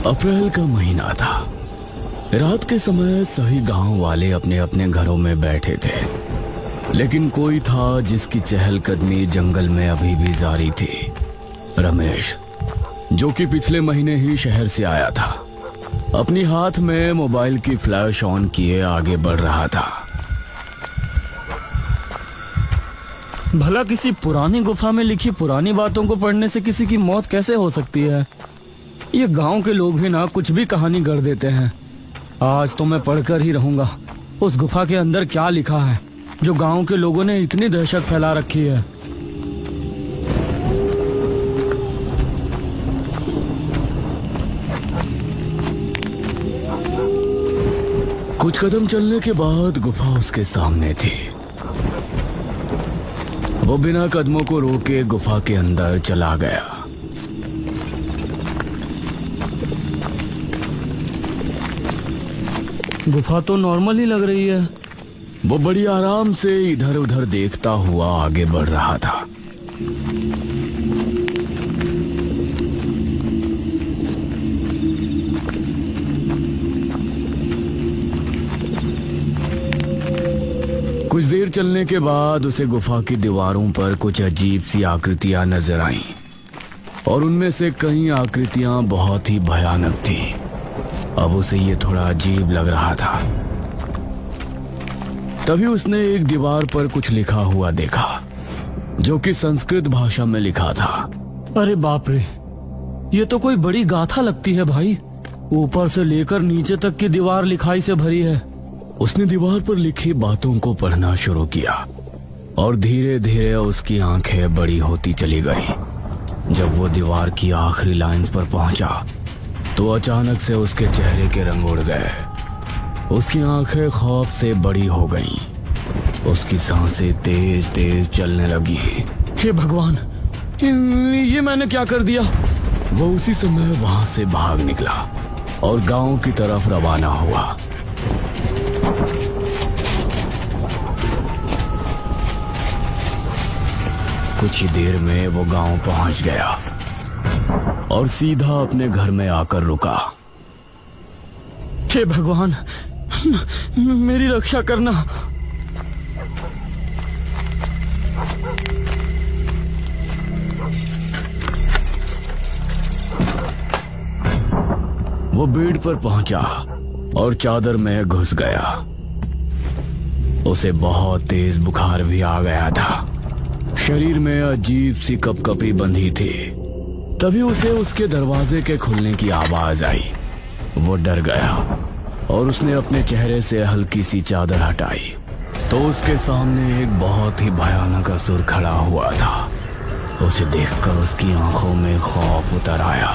अप्रैल का महीना था। रात के समय सभी गांव वाले अपने अपने घरों में बैठे थे, लेकिन कोई था जिसकी चहलकदमी जंगल में अभी भी जारी थी। रमेश, जो कि पिछले महीने ही शहर से आया था, अपनी हाथ में मोबाइल की फ्लैश ऑन किए आगे बढ़ रहा था। भला किसी पुरानी गुफा में लिखी पुरानी बातों को पढ़ने से किसी की मौत कैसे हो सकती है? ये गांव के लोग भी ना कुछ भी कहानी गढ़ देते हैं। आज तो मैं पढ़कर ही रहूंगा उस गुफा के अंदर क्या लिखा है जो गांव के लोगों ने इतनी दहशत फैला रखी है। कुछ कदम चलने के बाद गुफा उसके सामने थी। वो बिना कदमों को रोके गुफा के अंदर चला गया। गुफा तो नॉर्मल ही लग रही है। वो बड़ी आराम से इधर उधर देखता हुआ आगे बढ़ रहा था। कुछ देर चलने के बाद उसे गुफा की दीवारों पर कुछ अजीब सी आकृतियां नजर आईं और उनमें से कई आकृतियां बहुत ही भयानक थी। अब उसे ये थोड़ा अजीब लग रहा था। तभी उसने एक दीवार पर कुछ लिखा हुआ देखा, जो कि संस्कृत भाषा में लिखा था। अरे बाप रे, ये तो कोई बड़ी गाथा लगती है भाई। ऊपर से लेकर नीचे तक की दीवार लिखाई से भरी है। उसने दीवार पर लिखी बातों को पढ़ना शुरू किया और धीरे धीरे उसकी आंखें बड़ी होती चली गई। जब वो दीवार की आखिरी लाइंस पर पहुंचा तो अचानक से उसके चेहरे के रंग उड़ गए। उसकी आंखें खौफ से बड़ी हो गईं। उसकी सांसें तेज तेज चलने लगी। हे भगवान, ये मैंने क्या कर दिया? वो उसी समय वहां से भाग निकला और गांव की तरफ रवाना हुआ। कुछ ही देर में वो गांव पहुंच गया और सीधा अपने घर में आकर रुका। हे भगवान, मेरी रक्षा करना। वो बेड पर पहुंचा और चादर में घुस गया। उसे बहुत तेज बुखार भी आ गया था। शरीर में अजीब सी कपकपी बंधी थी। तभी उसे उसके दरवाजे के खुलने की आवाज आई। वो डर गया और उसने अपने चेहरे से हल्की सी चादर हटाई तो उसके सामने एक बहुत ही भयानक असुर खड़ा हुआ था। उसे देखकर उसकी आंखों में खौफ उतर आया।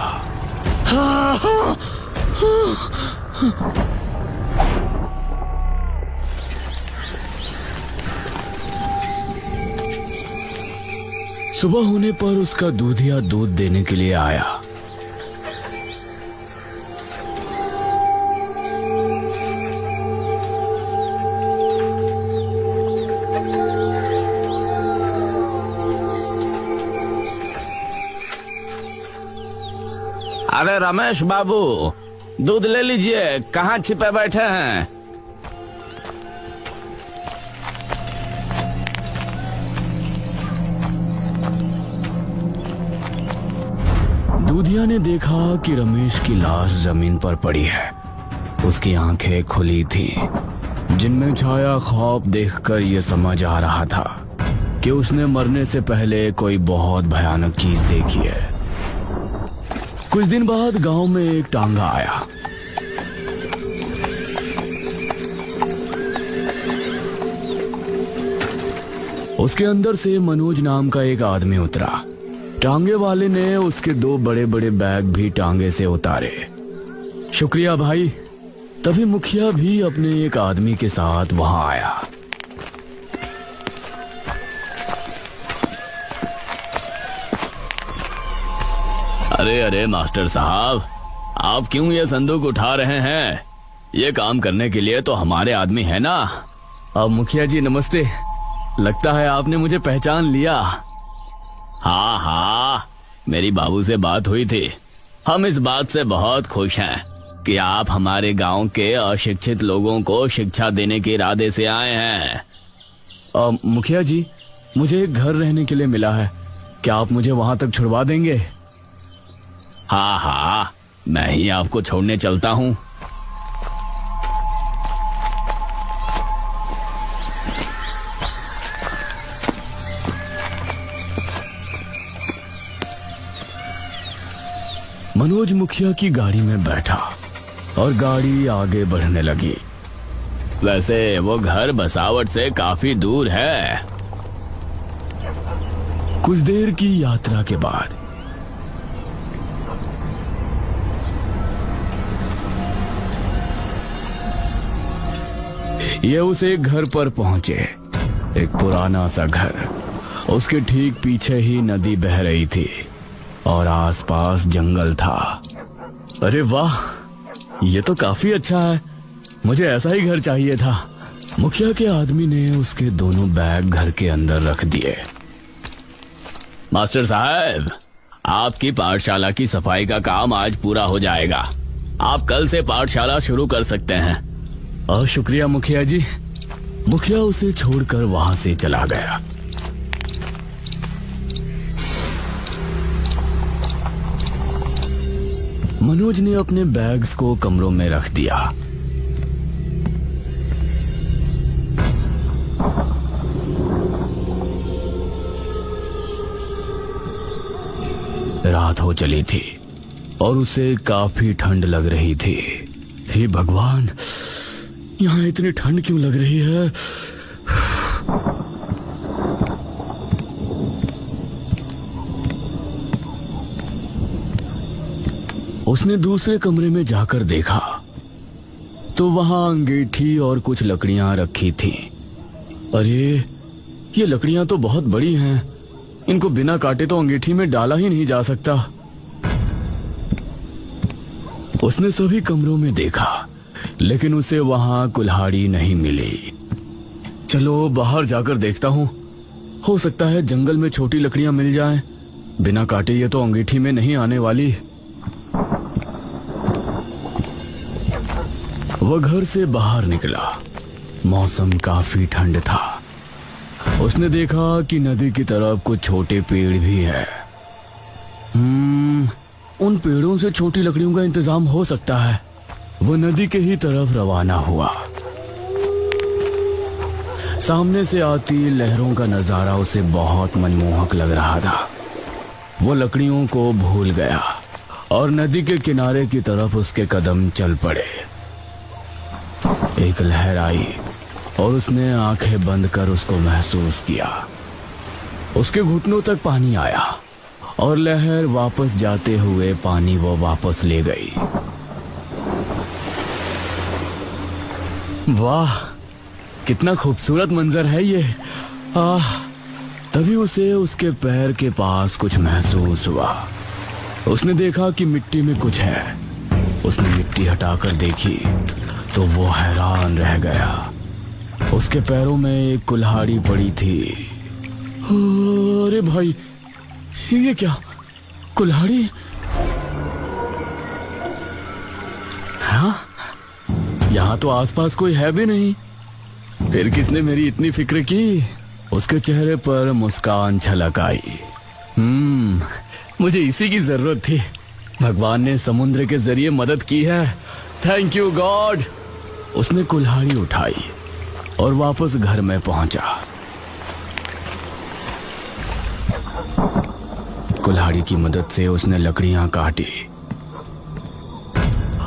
सुबह होने पर उसका दूधिया दूध देने के लिए आया। अरे रमेश बाबू, दूध ले लीजिए। कहाँ छिपे बैठे हैं? दूधिया ने देखा कि रमेश की लाश जमीन पर पड़ी है। उसकी आंखें खुली थी, जिनमें छाया खौफ देखकर यह समझ आ रहा था कि उसने मरने से पहले कोई बहुत भयानक चीज देखी है। कुछ दिन बाद गांव में एक टांगा आया। उसके अंदर से मनोज नाम का एक आदमी उतरा। टांगे वाले ने उसके 2 बड़े बड़े बैग भी टांगे से उतारे। शुक्रिया भाई। तभी मुखिया भी अपने एक आदमी के साथ वहां आया। अरे अरे मास्टर साहब, आप क्यों ये संदूक उठा रहे हैं? ये काम करने के लिए तो हमारे आदमी है ना। अब मुखिया जी नमस्ते। लगता है आपने मुझे पहचान लिया। हाँ हाँ, मेरी बाबू से बात हुई थी हम इस बात से बहुत खुश हैं कि आप हमारे गांव के अशिक्षित लोगों को शिक्षा देने के इरादे से आए हैं। मुखिया जी, मुझे एक घर रहने के लिए मिला है, क्या आप मुझे वहां तक छुड़वा देंगे? हाँ हाँ, मैं ही आपको छोड़ने चलता हूँ। मनोज मुखिया की गाड़ी में बैठा और गाड़ी आगे बढ़ने लगी। वैसे वो घर बसावट से काफी दूर है। कुछ देर की यात्रा के बाद ये उस एक घर पर पहुंचे। एक पुराना सा घर, उसके ठीक पीछे ही नदी बह रही थी और आसपास जंगल था। अरे वाह, ये तो काफी अच्छा है, मुझे ऐसा ही घर चाहिए था। मुखिया के आदमी ने उसके दोनों बैग घर के अंदर रख दिए। मास्टर साहब, आपकी पाठशाला की सफाई का काम आज पूरा हो जाएगा। आप कल से पाठशाला शुरू कर सकते हैं। शुक्रिया मुखिया जी। मुखिया उसे छोड़कर वहां से चला गया। मनोज ने अपने बैग्स को कमरों में रख दिया। रात हो चली थी और उसे काफी ठंड लग रही थी। हे भगवान, यहाँ इतनी ठंड क्यों लग रही है? उसने दूसरे कमरे में जाकर देखा तो वहां अंगीठी और कुछ लकड़ियां रखी थीं। अरे, ये लकड़ियां तो बहुत बड़ी हैं, इनको बिना काटे तो अंगीठी में डाला ही नहीं जा सकता। उसने सभी कमरों में देखा, लेकिन उसे वहां कुल्हाड़ी नहीं मिली। चलो बाहर जाकर देखता हूँ, हो सकता है जंगल में छोटी लकड़ियां मिल जाएं। बिना काटे ये तो अंगीठी में नहीं आने वाली। वह घर से बाहर निकला। मौसम काफी ठंड था। उसने देखा कि नदी की तरफ कुछ छोटे पेड़ भी है। उन पेड़ों से छोटी लकड़ियों का इंतजाम हो सकता है। वो नदी के ही तरफ रवाना हुआ। सामने से आती लहरों का नजारा उसे बहुत मनमोहक लग रहा था। वो लकड़ियों को भूल गया और नदी के किनारे की तरफ उसके कदम चल पड़े। एक लहर आई और उसने आंखें बंद कर उसको महसूस किया। उसके घुटनों तक पानी आया और लहर वापस जाते हुए पानी वो वापस ले गई। वाह, कितना खूबसूरत मंजर है ये। तभी उसे उसके पैर के पास कुछ महसूस हुआ। उसने देखा कि मिट्टी में कुछ है। उसने मिट्टी हटाकर देखी तो वो हैरान रह गया। उसके पैरों में एक कुल्हाड़ी पड़ी थी। अरे भाई, ये क्या? कुल्हाड़ी? हाँ, यहाँ तो आसपास कोई है भी नहीं। फिर किसने मेरी इतनी फिक्र की? उसके चेहरे पर मुस्कान छलक आई। मुझे इसी की जरूरत थी। भगवान ने समुद्र के जरिए मदद की है। Thank you God. उसने कुल्हाड़ी उठाई और वापस घर में पहुंचा। कुल्हाड़ी की मदद से उसने लकड़ियां काटी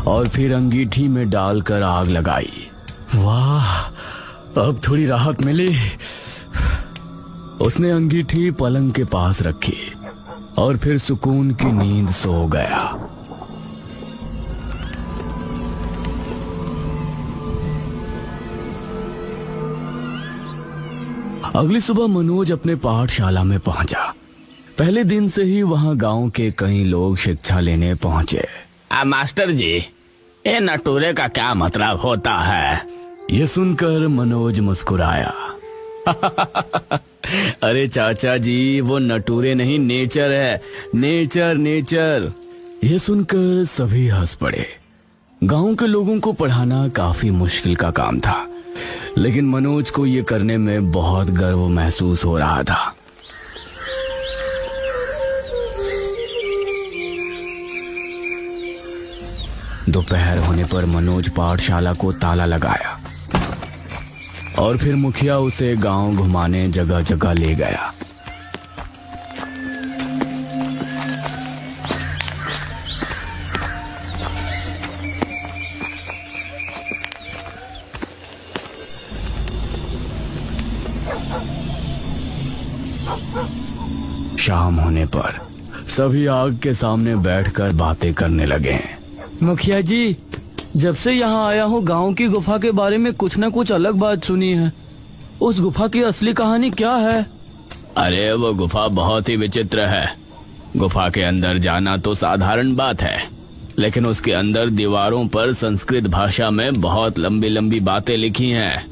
और फिर अंगीठी में डालकर आग लगाई। वाह, अब थोड़ी राहत मिली। उसने अंगीठी पलंग के पास रखी और फिर सुकून की नींद सो गया। अगली सुबह मनोज अपने पाठशाला में पहुंचा। पहले दिन से ही वहां गांव के कई लोग शिक्षा लेने पहुंचे। मास्टर जी, ये नटूरे का क्या मतलब होता है? ये सुनकर मनोज मुस्कुराया। अरे चाचा जी, वो नटूरे नहीं, नेचर है। Nature nature. यह सुनकर सभी हंस पड़े। गांव के लोगों को पढ़ाना काफी मुश्किल का काम था, लेकिन मनोज को ये करने में बहुत गर्व महसूस हो रहा था। दोपहर होने पर मनोज पाठशाला को ताला लगाया और फिर मुखिया उसे गांव घुमाने जगह जगह ले गया। शाम होने पर सभी आग के सामने बैठकर बातें करने लगे। मुखिया जी, जब से यहाँ आया हूँ गांव की गुफा के बारे में कुछ न कुछ अलग बात सुनी है। उस गुफा की असली कहानी क्या है? अरे वो गुफा बहुत ही विचित्र है। गुफा के अंदर जाना तो साधारण बात है, लेकिन उसके अंदर दीवारों पर संस्कृत भाषा में बहुत लंबी लंबी बातें लिखी हैं।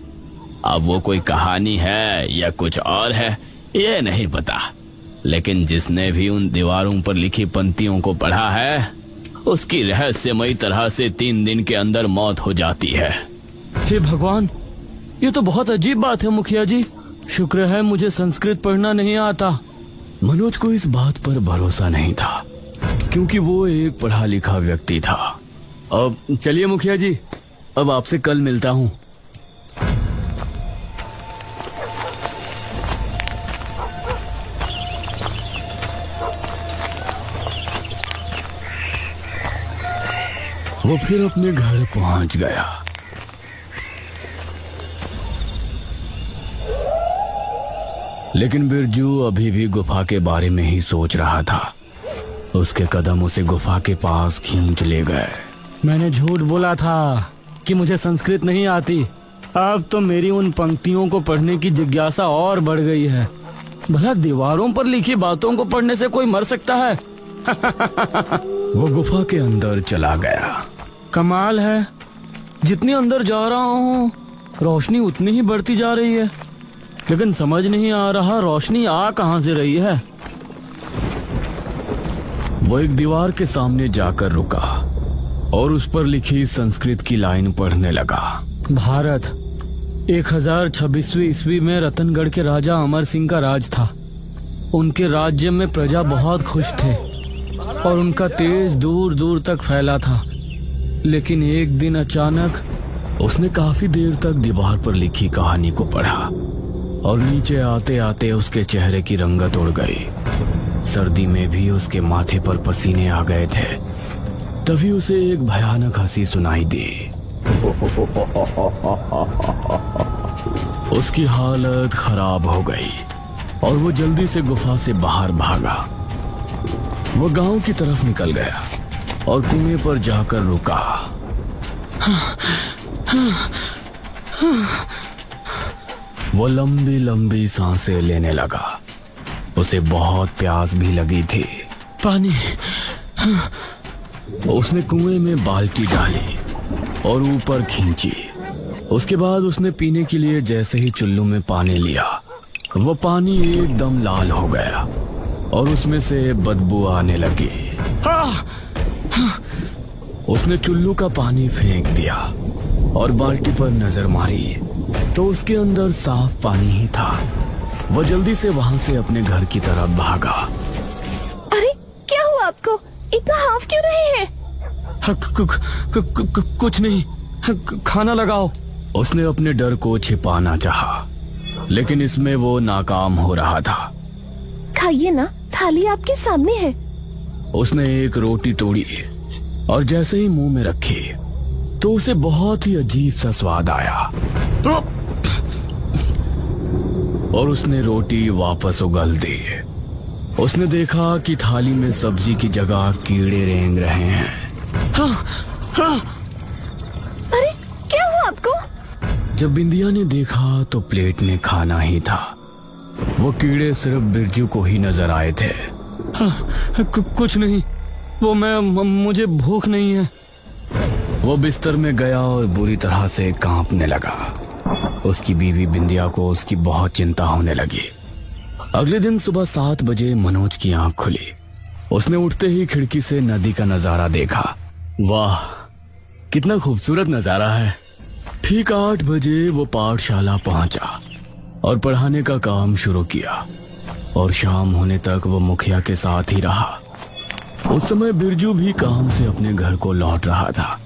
अब वो कोई कहानी है या कुछ और है ये नहीं पता, लेकिन जिसने भी उन दीवारों पर लिखी पंक्तियों को पढ़ा है उसकी रहस्यमयी तरह से 3 दिन के अंदर मौत हो जाती है। हे भगवान, ये तो बहुत अजीब बात है मुखिया जी। शुक्र है मुझे संस्कृत पढ़ना नहीं आता। मनोज को इस बात पर भरोसा नहीं था, क्योंकि वो एक पढ़ा लिखा व्यक्ति था। अब चलिए मुखिया जी, अब आपसे कल मिलता हूँ। वो फिर अपने घर पहुंच गया। लेकिन बिरजू अभी भी गुफा के बारे में ही सोच रहा था। उसके कदम उसे गुफा के पास खींच ले गए। मैंने झूठ बोला था कि मुझे संस्कृत नहीं आती। अब तो मेरी उन पंक्तियों को पढ़ने की जिज्ञासा और बढ़ गई है। भला दीवारों पर लिखी बातों को पढ़ने से कोई मर सकता है? वो गुफा के अंदर चला गया। कमाल है, जितनी अंदर जा रहा हूँ रोशनी उतनी ही बढ़ती जा रही है, लेकिन समझ नहीं आ रहा रोशनी आ कहाँ से रही है। वो एक दीवार के सामने जाकर रुका और उस पर लिखी संस्कृत की लाइन पढ़ने लगा। भारत 1026वीं ईस्वी में रतनगढ़ के राजा अमर सिंह का राज था। उनके राज्य में प्रजा बहुत खुश थे और उनका तेज दूर दूर तक फैला था। लेकिन एक दिन अचानक उसने काफी देर तक दीवार पर लिखी कहानी को पढ़ा और नीचे आते आते उसके चेहरे की रंगत उड़ गई। सर्दी में भी उसके माथे पर पसीने आ गए थे। तभी उसे एक भयानक हंसी सुनाई दी। उसकी हालत खराब हो गई और वो जल्दी से गुफा से बाहर भागा। वो गांव की तरफ निकल गया और कुएं पर जाकर रुका। वो लंबी लंबी सांसें लेने लगा। उसे बहुत प्यास भी लगी थी। पानी। उसने कुएं में बाल्टी डाली और ऊपर खींची। उसके बाद उसने पीने के लिए जैसे ही चुल्लू में पानी लिया, वो पानी एकदम लाल हो गया और उसमें से बदबू आने लगी। उसने चुल्लू का पानी फेंक दिया और बाल्टी पर नजर मारी तो उसके अंदर साफ पानी ही था। वो जल्दी से वहां से अपने घर की तरफ भागा। अरे क्या हुआ आपको? इतना हाफ क्यों रहे हैं? कुछ नहीं, खाना लगाओ। उसने अपने डर को छिपाना चाहा, लेकिन इसमें वो नाकाम हो रहा था। खाइए ना, थाली आपके सामने है। उसने एक रोटी तोड़ी और जैसे ही मुंह में रखी तो उसे बहुत ही अजीब सा स्वाद आया और उसने रोटी वापस उगल दी। उसने देखा कि थाली में सब्जी की जगह कीड़े रेंग रहे हैं। अरे क्या हुआ आपको? जब बिंदिया ने देखा तो प्लेट में खाना ही था। वो कीड़े सिर्फ बिरजू को ही नजर आए थे। कुछ नहीं, वो मुझे भूख नहीं है। वो बिस्तर में गया और बुरी तरह से कांपने लगा। उसकी बीवी बिंदिया को उसकी बहुत चिंता होने लगी। अगले दिन सुबह 7 बजे मनोज की आंख खुली उसने उठते ही खिड़की से नदी का नजारा देखा। वाह, कितना खूबसूरत नजारा है। ठीक 8 बजे वो पाठशाला पहुंचा और पढ़ाने का काम शुरू किया और शाम होने तक वो मुखिया के साथ ही रहा। उस समय बिरजू भी काम से अपने घर को लौट रहा था।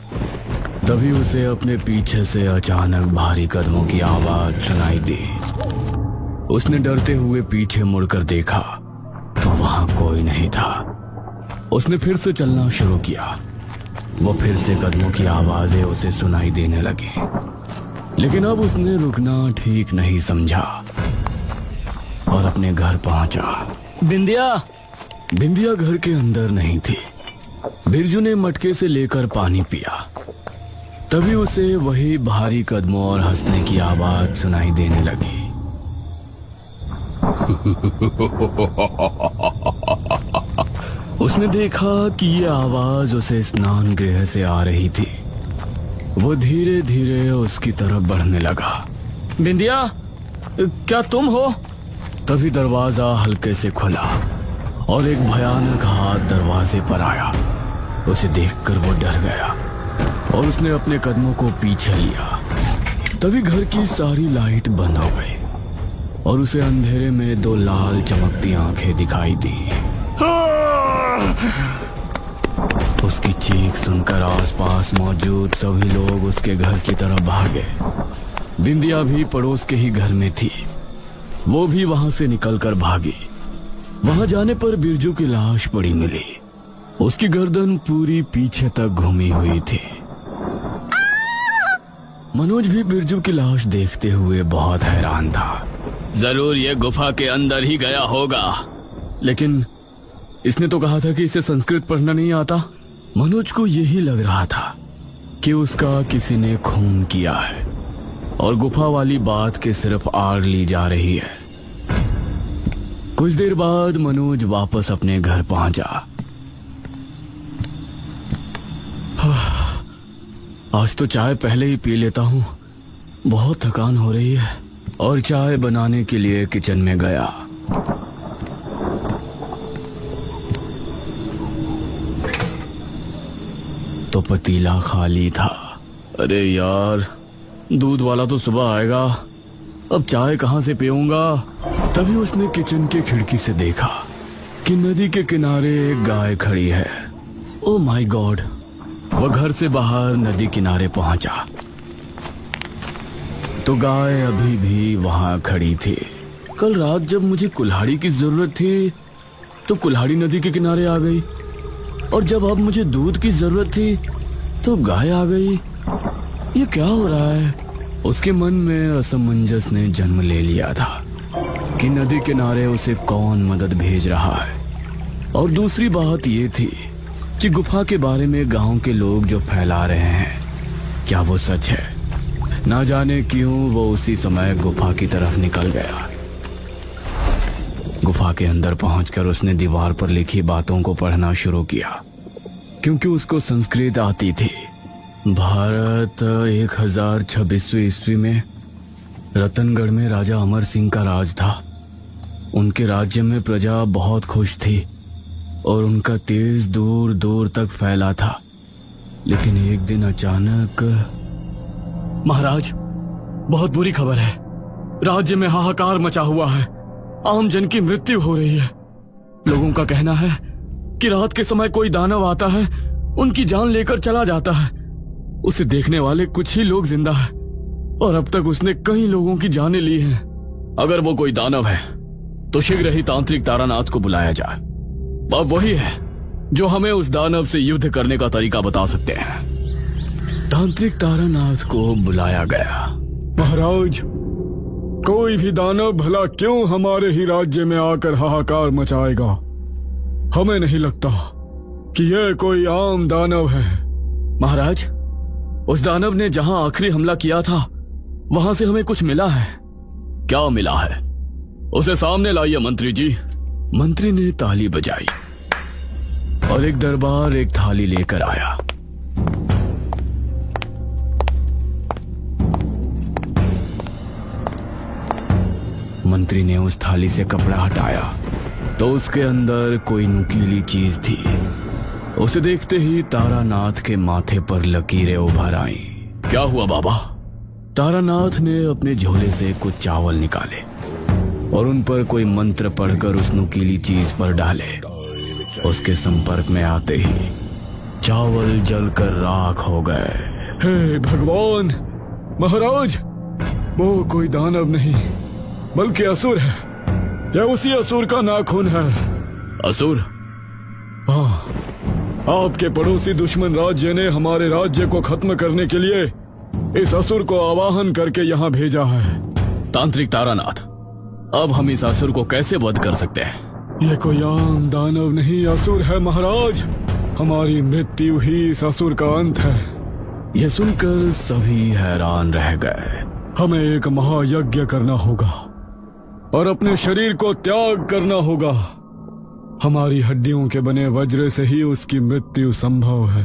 तभी उसे अपने पीछे से अचानक भारी कदमों की आवाज सुनाई दी। उसने डरते हुए पीछे मुड़कर देखा तो वहां कोई नहीं था। उसने फिर से चलना शुरू किया। वो फिर से कदमों की आवाजें उसे सुनाई देने लगी, लेकिन अब उसने रुकना ठीक नहीं समझा और अपने घर पहुंचा। बिंदिया, बिंदिया घर के अंदर नहीं थी। बिरजू ने मटके से लेकर पानी पिया। तभी उसे वही भारी कदमों और हंसने की आवाज सुनाई देने लगी। उसने देखा कि ये आवाज उसे स्नान गृह से आ रही थी। वो धीरे धीरे उसकी तरफ बढ़ने लगा। बिंदिया, क्या तुम हो? तभी दरवाजा हल्के से खुला और एक भयानक हाथ दरवाजे पर आया। उसे देखकर वो डर गया और उसने अपने कदमों को पीछे लिया। तभी घर की सारी लाइट बंद हो गई और उसे अंधेरे में 2 लाल चमकती आंखें दिखाई दी। उसकी चीख सुनकर आसपास मौजूद सभी लोग उसके घर की तरफ भागे। बिंदिया भी पड़ोस के ही घर में थी। वो भी वहां से निकलकर भागी। वहां जाने पर बिरजू की लाश पड़ी मिली। उसकी गर्दन पूरी पीछे तक घूमी हुई थी। मनोज भी बिरजू की लाश देखते हुए बहुत हैरान था। जरूर ये गुफा के अंदर ही गया होगा। लेकिन इसने तो कहा था कि इसे संस्कृत पढ़ना नहीं आता। मनोज को यही लग रहा था कि उसका किसी ने खून किया है और गुफा वाली बात के सिर्फ आड़ ली जा रही है। कुछ देर बाद मनोज वापस अपने घर पहुंचा। आज तो चाय पहले ही पी लेता हूँ, बहुत थकान हो रही है। और चाय बनाने के लिए किचन में गया। तो पतीला खाली था। अरे यार, दूध वाला तो सुबह आएगा, अब चाय कहाँ से पीऊंगा। तभी उसने किचन के खिड़की से देखा कि नदी के किनारे एक गाय खड़ी है। Oh my God! वह घर से बाहर नदी किनारे पहुंचा तो गाय अभी भी वहां खड़ी थी। कल रात जब मुझे कुल्हाड़ी की जरूरत थी तो कुल्हाड़ी नदी के किनारे आ गई, और जब अब मुझे दूध की जरूरत थी तो गाय आ गई। ये क्या हो रहा है? उसके मन में असमंजस ने जन्म ले लिया था कि नदी किनारे उसे कौन मदद भेज रहा है। और दूसरी बात ये थी कि गुफा के बारे में गांव के लोग जो फैला रहे हैं, क्या वो सच है? ना जाने क्यों वो उसी समय गुफा की तरफ निकल गया। गुफा के अंदर पहुंचकर उसने दीवार पर लिखी बातों को पढ़ना शुरू किया, क्योंकि उसको संस्कृत आती थी। भारत 1026वीं ईस्वी में रतनगढ़ में राजा अमर सिंह का राज था। उनके राज्य में प्रजा बहुत खुश थी और उनका तेज दूर दूर तक फैला था। लेकिन एक दिन अचानक, महाराज, बहुत बुरी खबर है। राज्य में हाहाकार मचा हुआ है। आम जन की मृत्यु हो रही है। लोगों का कहना है कि रात के समय कोई दानव आता है, उनकी जान लेकर चला जाता है। उसे देखने वाले कुछ ही लोग जिंदा हैं और अब तक उसने कई लोगों की जानें ली हैं। अगर वो कोई दानव है तो शीघ्र ही तांत्रिक तारानाथ को बुलाया जाए। अब वही है जो हमें उस दानव से युद्ध करने का तरीका बता सकते हैं। तांत्रिक तारानाथ को बुलाया गया। महाराज, कोई भी दानव भला क्यों हमारे ही राज्य में आकर हाहाकार मचाएगा? हमें नहीं लगता कि यह कोई आम दानव है। महाराज, उस दानव ने जहां आखिरी हमला किया था वहां से हमें कुछ मिला है। क्या मिला है? उसे सामने लाइए मंत्री जी। मंत्री ने ताली बजाई और एक दरबार एक थाली लेकर आया। मंत्री ने उस थाली से कपड़ा हटाया तो उसके अंदर कोई नुकीली चीज थी। उसे देखते ही तारानाथ के माथे पर लकीरें उभर आई। क्या हुआ बाबा? तारानाथ ने अपने झोले से कुछ चावल निकाले और उन पर कोई मंत्र पढ़कर उस नुकीली चीज पर डाले। उसके संपर्क में आते ही चावल जलकर राख हो गए। हे भगवान! महाराज, वो कोई दानव नहीं बल्कि असुर है। यह उसी असुर का नाखून है। असुर? हाँ, आपके पड़ोसी दुश्मन राज्य ने हमारे राज्य को खत्म करने के लिए इस असुर को आवाहन करके यहाँ भेजा है। तांत्रिक तारानाथ, अब हम इस असुर को कैसे वध कर सकते हैं? ये कोई आम दानव नहीं, असुर है महाराज। हमारी मृत्यु ही इस असुर का अंत है। यह सुनकर सभी हैरान रह गए। हमें एक महायज्ञ करना होगा और अपने शरीर को त्याग करना होगा। हमारी हड्डियों के बने वज्र से ही उसकी मृत्यु संभव है।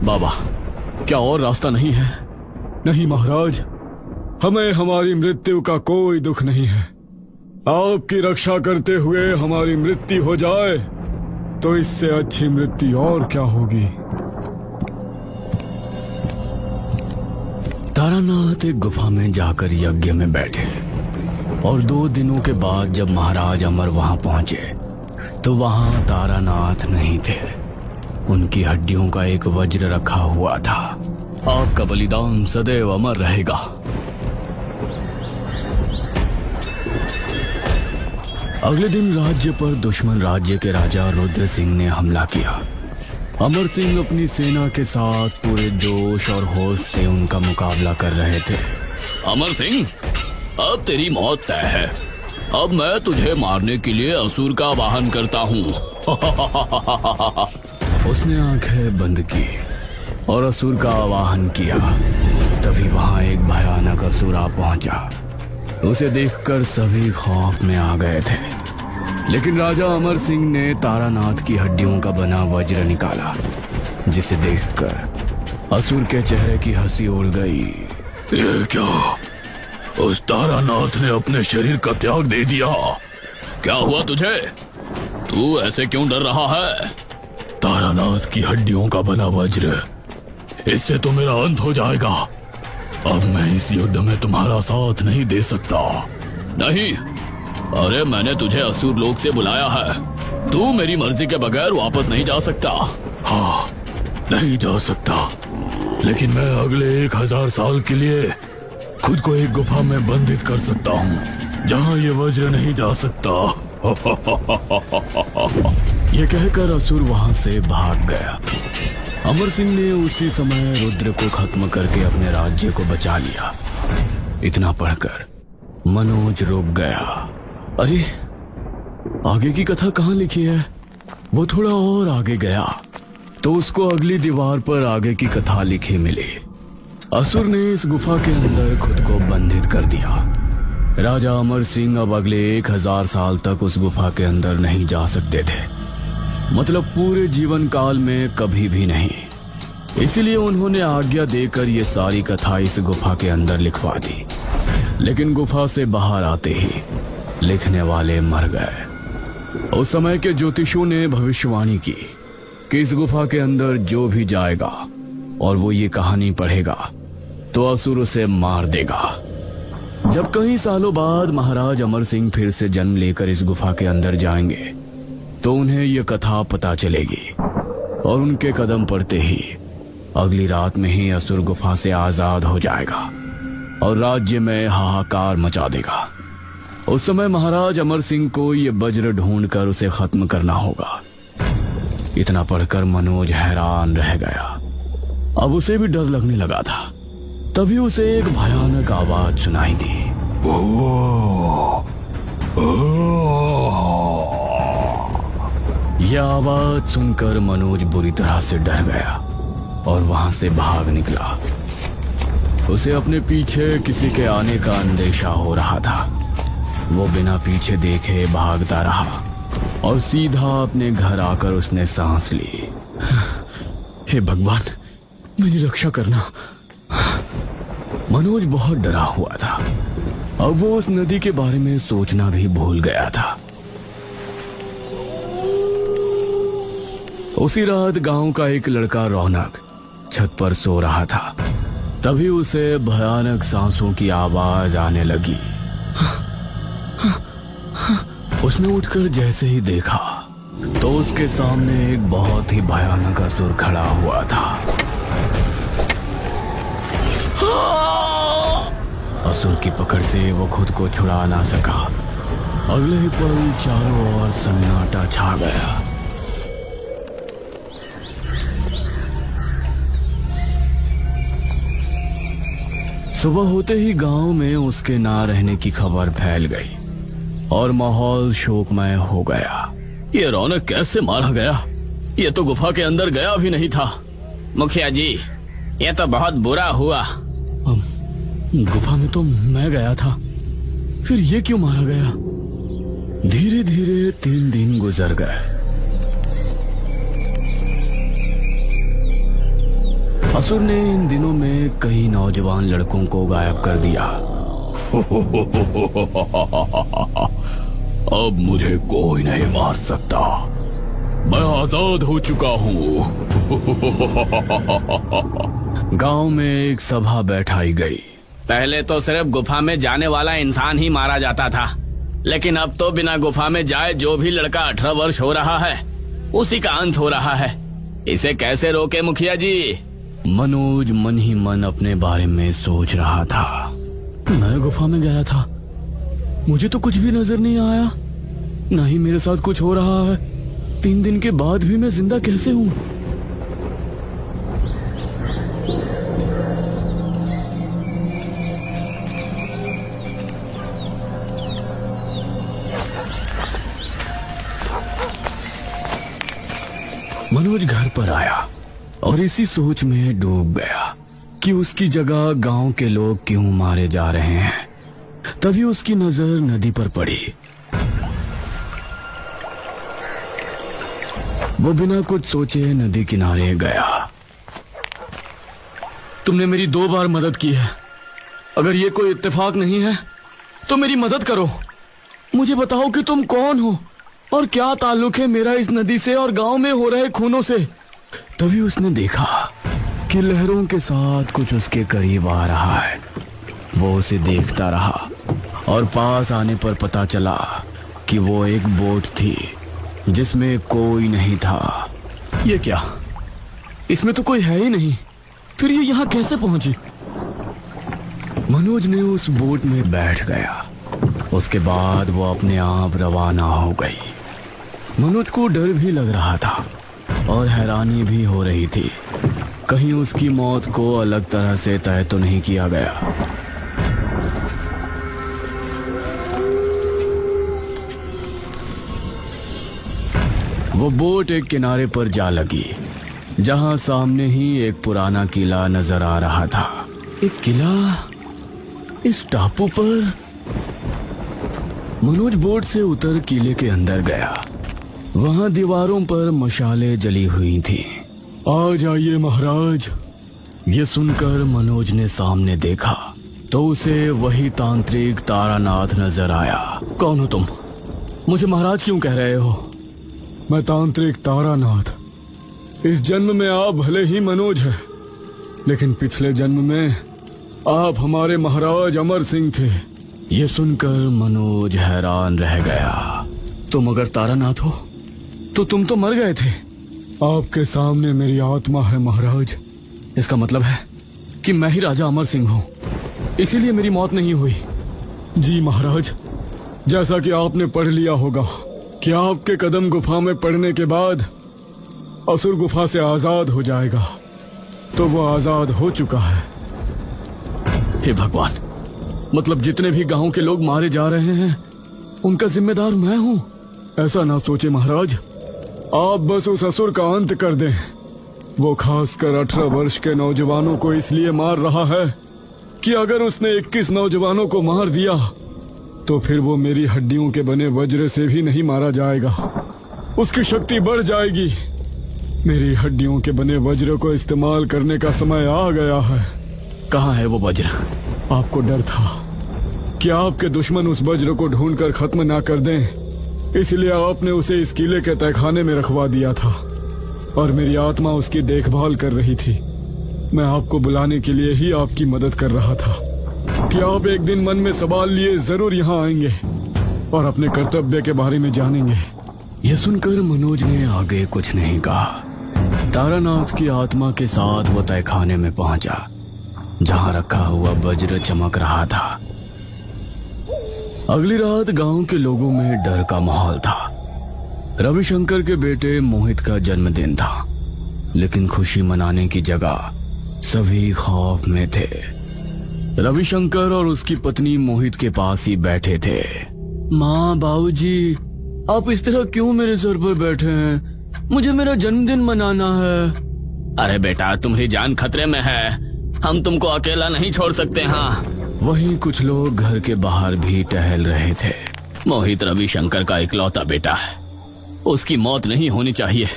बाबा, क्या और रास्ता नहीं है? नहीं महाराज, हमें हमारी मृत्यु का कोई दुख नहीं है। आपकी रक्षा करते हुए हमारी मृत्यु हो जाए तो इससे अच्छी मृत्यु और क्या होगी। तारानाथ एक गुफा में जाकर यज्ञ में बैठे और 2 दिनों के बाद जब महाराज अमर वहां पहुंचे तो वहां तारानाथ नहीं थे। उनकी हड्डियों का एक वज्र रखा हुआ था। आपका बलिदान सदैव अमर रहेगा। अगले दिन राज्य पर दुश्मन राज्य के राजा रुद्र सिंह ने हमला किया। अमर सिंह अपनी सेना के साथ पूरे जोश और होश से उनका मुकाबला कर रहे थे। अमर सिंह, अब तेरी मौत तय है। अब मैं तुझे मारने के लिए असुर का आवाहन करता हूँ। उसने आंखें बंद की और असुर का आवाहन किया। तभी वहां एक भयानक असुर आ पहुंचा। उसे देखकर सभी खौफ में आ गए थे, लेकिन राजा अमर सिंह ने तारानाथ की हड्डियों का बना वज्र निकाला, जिसे देखकर असुर के चेहरे की हंसी उड़ गई। ये क्या? उस तारानाथ ने अपने शरीर का त्याग दे दिया। क्या हुआ तुझे? तू ऐसे क्यों डर रहा है? तारानाथ की हड्डियों का बना वज्र, इससे तो मेरा अंत हो जाएगा। अब मैं इस युद्ध में तुम्हारा साथ नहीं दे सकता। नहीं, अरे मैंने तुझे असुर लोक से बुलाया है। तू मेरी मर्जी के बगैर वापस नहीं जा सकता। हाँ, नहीं जा सकता, लेकिन मैं अगले 1000 साल के लिए खुद को एक गुफा में बंधित कर सकता हूँ, जहाँ ये वज्र नहीं जा सकता। ये कहकर असुर वहां से भाग गया। अमर सिंह ने उसी समय रुद्र को खत्म करके अपने राज्य को बचा लिया। इतना पढ़कर मनोज रुक गया। अरे, आगे की कथा कहाँ लिखी है? वो थोड़ा और आगे गया तो उसको अगली दीवार पर आगे की कथा लिखी मिली। असुर ने इस गुफा के अंदर खुद को बंधित कर दिया। राजा अमर सिंह अब अगले 1000 साल तक उस गुफा के अंदर नहीं जा सकते थे, मतलब पूरे जीवन काल में कभी भी नहीं। इसीलिए उन्होंने आज्ञा देकर ये सारी कथा इस गुफा के अंदर लिखवा दी। लेकिन गुफा से बाहर आते ही लिखने वाले मर गए। उस समय के ज्योतिषों ने भविष्यवाणी की कि इस गुफा के अंदर जो भी जाएगा और वो ये कहानी पढ़ेगा तो असुर उसे मार देगा। जब कई सालों बाद महाराज अमर सिंह फिर से जन्म लेकर इस गुफा के अंदर जाएंगे तो उन्हें यह कथा पता चलेगी और उनके कदम पड़ते ही अगली रात में ही असुर गुफा से आजाद हो जाएगा और राज्य में हाहाकार मचा देगा। उस समय महाराज अमर सिंह को ये वज्र ढूंढकर उसे खत्म करना होगा। इतना पढ़कर मनोज हैरान रह गया। अब उसे भी डर लगने लगा था। तभी उसे एक भयानक आवाज सुनाई दी। यह आवाज सुनकर मनोज बुरी तरह से डर गया और वहां से भाग निकला। उसे अपने पीछे किसी के आने का अंदेशा हो रहा था। वो बिना पीछे देखे भागता रहा और सीधा अपने घर आकर उसने सांस ली। हे भगवान, मेरी रक्षा करना। मनोज बहुत डरा हुआ था। अब वो उस नदी के बारे में सोचना भी भूल गया था। उसी रात गांव का एक लड़का रौनक छत पर सो रहा था। तभी उसे भयानक सांसों की आवाज आने लगी। उसने उठकर जैसे ही देखा तो उसके सामने एक बहुत ही भयानक असुर खड़ा हुआ था। असुर की पकड़ से वो खुद को छुड़ा ना सका। अगले ही पल चारों ओर सन्नाटा छा गया। सुबह होते ही गांव में उसके ना रहने की खबर फैल गई और माहौल शोकमय हो गया। ये रौनक कैसे मारा गया? ये तो गुफा के अंदर गया भी नहीं था। मुखिया जी, ये तो बहुत बुरा हुआ। गुफा में तो मैं गया था, फिर ये क्यों मारा गया? धीरे धीरे 3 दिन गुजर गए। असुर ने इन दिनों में कई नौजवान लड़कों को गायब कर दिया। अब मुझे कोई नहीं मार सकता, मैं आजाद हो चुका हूँ। गांव में एक सभा बैठाई गई। पहले तो सिर्फ गुफा में जाने वाला इंसान ही मारा जाता था, लेकिन अब तो बिना गुफा में जाए जो भी लड़का 18 वर्ष हो रहा है उसी का अंत हो रहा है। इसे कैसे रोके मुखिया जी? मनोज मन ही मन अपने बारे में सोच रहा था। मैं गुफा में गया था, मुझे तो कुछ भी नजर नहीं आया, ना ही मेरे साथ कुछ हो रहा है। 3 दिन के बाद भी मैं जिंदा कैसे हूँ? मनोज घर पर आया और इसी सोच में डूब गया कि उसकी जगह गांव के लोग क्यों मारे जा रहे हैं। तभी उसकी नजर नदी पर पड़ी। वो बिना कुछ सोचे नदी किनारे गया। तुमने मेरी 2 बार मदद की है, अगर ये कोई इत्तेफाक नहीं है तो मेरी मदद करो। मुझे बताओ कि तुम कौन हो और क्या ताल्लुक है मेरा इस नदी से और गांव में हो रहे खूनों से। तभी उसने देखा कि लहरों के साथ कुछ उसके करीब आ रहा है। वो उसे देखता रहा और पास आने पर पता चला कि वो एक बोट थी जिसमें कोई नहीं था। ये क्या? इसमें तो कोई है ही नहीं, फिर ये यहाँ कैसे पहुंची? मनोज ने उस बोट में बैठ गया। उसके बाद वो अपने आप रवाना हो गई। मनोज को डर भी लग रहा था और हैरानी भी हो रही थी, कहीं उसकी मौत को अलग तरह से तय तो नहीं किया गया। वो बोट एक किनारे पर जा लगी, जहां सामने ही एक पुराना किला नजर आ रहा था। एक किला इस टापू पर? मनोज बोट से उतर किले के अंदर गया। वहां दीवारों पर मशालें जली हुई थी। आ जाइए महाराज। ये सुनकर मनोज ने सामने देखा तो उसे वही तांत्रिक तारानाथ नजर आया। कौन हो तुम? मुझे महाराज क्यों कह रहे हो? मैं तांत्रिक तारानाथ। इस जन्म में आप भले ही मनोज हैं, लेकिन पिछले जन्म में आप हमारे महाराज अमर सिंह थे। ये सुनकर मनोज हैरान रह गया। तुम अगर तारानाथ हो तो तुम तो मर गए थे। आपके सामने मेरी आत्मा है महाराज। इसका मतलब है कि मैं ही राजा अमर सिंह हूँ, इसीलिए मेरी मौत नहीं हुई। जी महाराज, जैसा कि आपने पढ़ लिया होगा कि आपके कदम गुफा में पड़ने के बाद असुर गुफा से आजाद हो जाएगा, तो वो आजाद हो चुका है। हे भगवान, मतलब जितने भी गांव के लोग मारे जा रहे हैं उनका जिम्मेदार मैं हूँ? ऐसा ना सोचे महाराज, आप बस उस असुर का अंत कर दें। वो खासकर 18 वर्ष के नौजवानों को इसलिए मार रहा है कि अगर उसने 21 नौजवानों को मार दिया तो फिर वो मेरी हड्डियों के बने वज्र से भी नहीं मारा जाएगा। उसकी शक्ति बढ़ जाएगी। मेरी हड्डियों के बने वज्र को इस्तेमाल करने का समय आ गया है। कहाँ है वो वज्र? आपको डर था कि आपके दुश्मन उस वज्र को ढूंढकर खत्म ना कर दें, इसलिए आपने उसे इस किले के तहखाने में रखवा दिया था। और मेरी आत्मा उसकी देखभाल कर रही थी। मैं आपको बुलाने के लिए ही आपकी मदद कर रहा था कि आप एक दिन मन में सवाल लिए जरूर यहाँ आएंगे और अपने कर्तव्य के बारे में जानेंगे। यह सुनकर मनोज ने आगे कुछ नहीं कहा। तारानाथ की आत्मा के साथ वो तहखाने में पहुंचा जहां रखा हुआ वज्र चमक रहा था। अगली रात गांव के लोगों में डर का माहौल था। रविशंकर के बेटे मोहित का जन्मदिन था, लेकिन खुशी मनाने की जगह सभी खौफ में थे। रविशंकर और उसकी पत्नी मोहित के पास ही बैठे थे। माँ, बाबूजी, आप इस तरह क्यों मेरे सर पर बैठे हैं? मुझे मेरा जन्मदिन मनाना है। अरे बेटा, तुम्हारी जान खतरे में है, हम तुमको अकेला नहीं छोड़ सकते। हाँ, वहीं कुछ लोग घर के बाहर भी टहल रहे थे। मोहित रविशंकर का इकलौता बेटा है, उसकी मौत नहीं होनी चाहिए।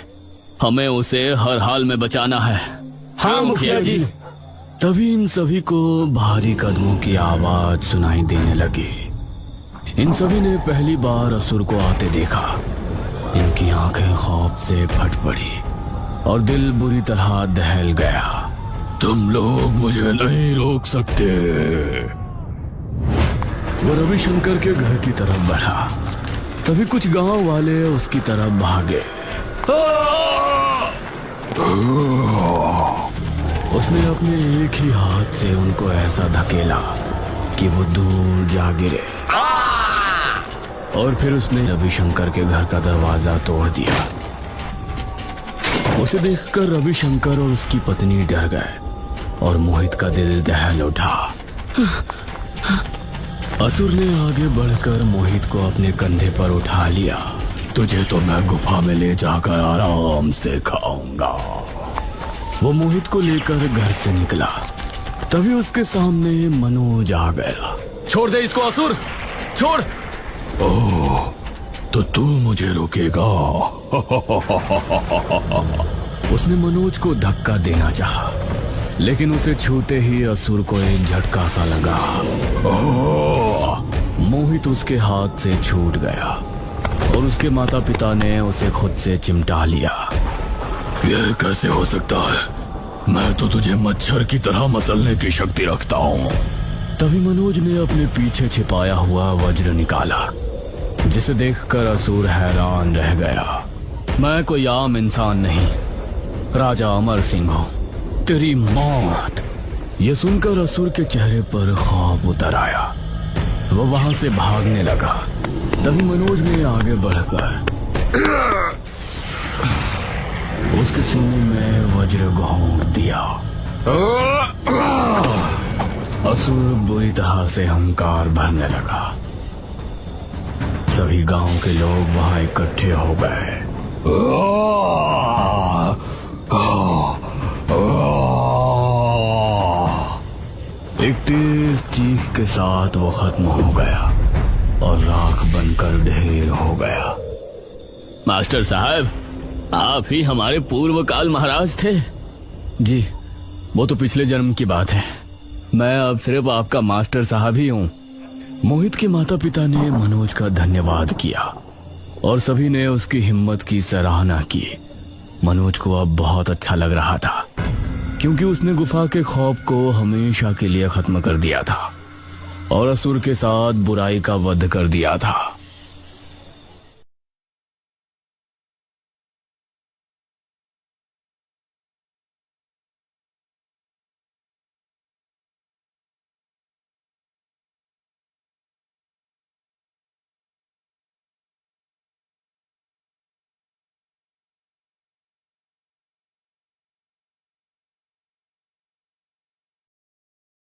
हमें उसे हर हाल में बचाना है। हाँ मुखिया जी। तभी इन सभी को भारी कदमों की आवाज सुनाई देने लगी। इन सभी ने पहली बार असुर को आते देखा। इनकी आंखें खौफ से फट पड़ी और दिल बुरी तरह दहल गया। तुम लोग मुझे नहीं रोक सकते। वो रविशंकर के घर की तरफ बढ़ा। तभी कुछ गांव वाले उसकी तरफ भागे। उसने अपने एक ही हाथ से उनको ऐसा धकेला कि वो दूर जा गिरे और फिर उसने रविशंकर के घर का दरवाजा तोड़ दिया। उसे देखकर रविशंकर और उसकी पत्नी डर गए और मोहित का दिल दहल उठा। असुर ने आगे बढ़कर मोहित को अपने कंधे पर उठा लिया। तुझे तो मैं गुफा में ले जाकर आराम से खाऊंगा। वो मोहित को लेकर घर से निकला। तभी उसके सामने मनोज आ गया। छोड़ दे इसको असुर, छोड़। ओह, तो तू मुझे रोकेगा? उसने मनोज को धक्का देना चाहा, लेकिन उसे छूते ही असुर को एक झटका सा लगा। मोहित उसके हाथ से छूट गया और उसके माता पिता ने उसे खुद से चिमटा लिया। यह कैसे हो सकता है? मैं तो तुझे मच्छर की तरह मसलने की शक्ति रखता हूँ। तभी मनोज ने अपने पीछे छिपाया हुआ वज्र निकाला, जिसे देखकर असुर हैरान रह गया। मैं कोई आम इंसान नहीं, राजा अमर सिंह हूँ। तेरी मौत। यह सुनकर असुर के चेहरे पर खौफ उतर आया। वो वहां से भागने लगा। तभी मनोज ने आगे बढ़कर उसके सीने में वज्र घोंप दिया। असुर बुरी तरह से अहंकार भरने लगा। सभी गांव के लोग वहां इकट्ठे हो गए। एक तेज चीख के साथ वो खत्म हो गया और राख बनकर ढेर हो गया। मास्टर साहब, आप ही हमारे पूर्व काल महाराज थे। जी, वो तो पिछले जन्म की बात है। मैं अब सिर्फ आपका मास्टर साहब ही हूँ। मोहित के माता पिता ने मनोज का धन्यवाद किया और सभी ने उसकी हिम्मत की सराहना की। मनोज को अब बहुत अच्छा लग रहा था, क्योंकि उसने गुफा के खौफ को हमेशा के लिए खत्म कर दिया था और असुर के साथ बुराई का वध कर दिया था।